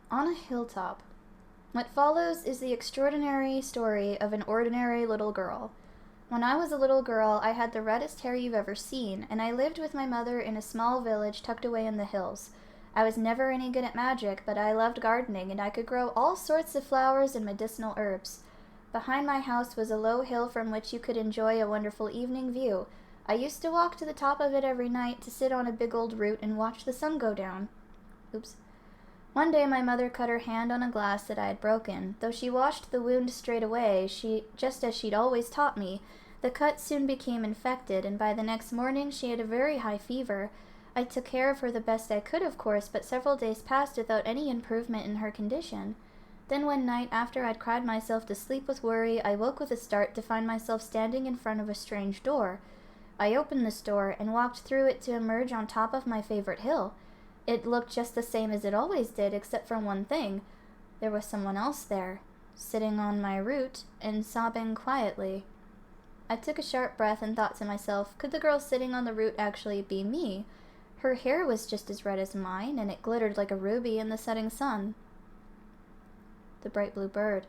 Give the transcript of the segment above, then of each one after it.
On a hilltop. What follows is the extraordinary story of an ordinary little girl. When I was a little girl, I had the reddest hair you've ever seen, and I lived with my mother in a small village tucked away in the hills. I was never any good at magic, but I loved gardening, and I could grow all sorts of flowers and medicinal herbs. Behind my house was a low hill from which you could enjoy a wonderful evening view. I used to walk to the top of it every night to sit on a big old root and watch the sun go down. Oops. One day my mother cut her hand on a glass that I had broken. Though she washed the wound straight away, just as she'd always taught me, the cut soon became infected, and by the next morning she had a very high fever. I took care of her the best I could, of course, but several days passed without any improvement in her condition. Then one night, after I'd cried myself to sleep with worry, I woke with a start to find myself standing in front of a strange door. I opened this door and walked through it to emerge on top of my favorite hill. It looked just the same as it always did, except for one thing. There was someone else there, sitting on my root and sobbing quietly. I took a sharp breath and thought to myself, could the girl sitting on the root actually be me? Her hair was just as red as mine, and it glittered like a ruby in the setting sun. The bright blue bird.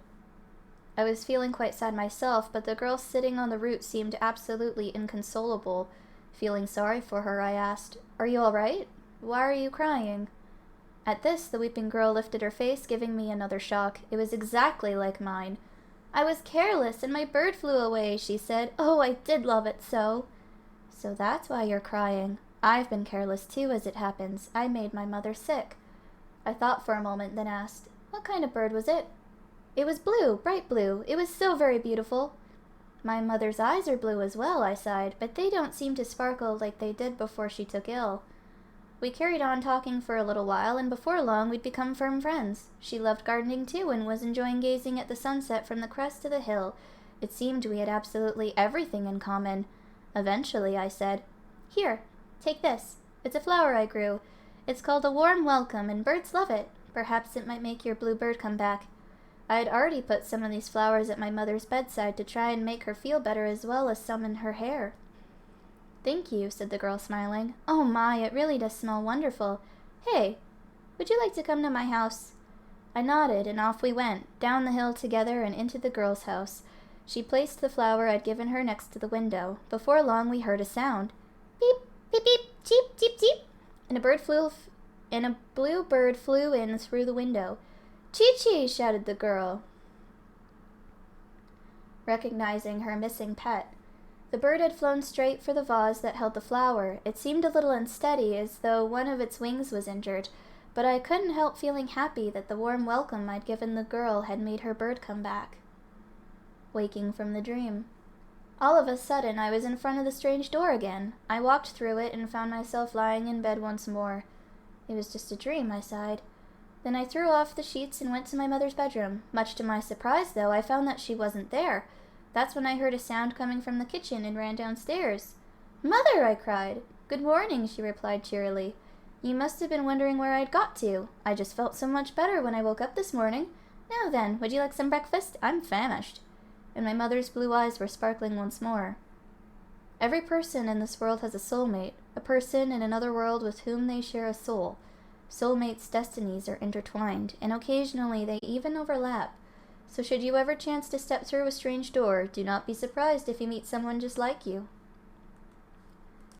I was feeling quite sad myself, but the girl sitting on the root seemed absolutely inconsolable. Feeling sorry for her, I asked, "Are you all right? Why are you crying?" At this, the weeping girl lifted her face, giving me another shock. It was exactly like mine. "I was careless, and my bird flew away," she said. "Oh, I did love it so." "So that's why you're crying. I've been careless too, as it happens. I made my mother sick." I thought for a moment, then asked, "What kind of bird was it?" "It was blue, bright blue. It was so very beautiful." "My mother's eyes are blue as well," I sighed, "but they don't seem to sparkle like they did before she took ill." We carried on talking for a little while, and before long we'd become firm friends. She loved gardening too, and was enjoying gazing at the sunset from the crest of the hill. It seemed we had absolutely everything in common. Eventually I said, "Here, take this. It's a flower I grew. It's called a warm welcome, and birds love it. Perhaps it might make your blue bird come back." I had already put some of these flowers at my mother's bedside to try and make her feel better, as well as some in her hair. "Thank you," said the girl, smiling. "Oh my, it really does smell wonderful. Hey, would you like to come to my house?" I nodded, and off we went, down the hill together and into the girl's house. She placed the flower I'd given her next to the window. Before long we heard a sound. Beep, beep, beep, cheep, cheep, cheep, and a blue bird flew in through the window. "Chee-chee!" shouted the girl, recognizing her missing pet. The bird had flown straight for the vase that held the flower. It seemed a little unsteady, as though one of its wings was injured, but I couldn't help feeling happy that the warm welcome I'd given the girl had made her bird come back. Waking from the dream. All of a sudden, I was in front of the strange door again. I walked through it and found myself lying in bed once more. It was just a dream, I sighed. Then I threw off the sheets and went to my mother's bedroom. Much to my surprise, though, I found that she wasn't there. That's when I heard a sound coming from the kitchen and ran downstairs. "Mother!" I cried. "Good morning," she replied cheerily. "You must have been wondering where I'd got to. I just felt so much better when I woke up this morning. Now then, would you like some breakfast? I'm famished." And my mother's blue eyes were sparkling once more. Every person in this world has a soulmate, a person in another world with whom they share a soul. Soulmates' destinies are intertwined, and occasionally they even overlap. So should you ever chance to step through a strange door, do not be surprised if you meet someone just like you.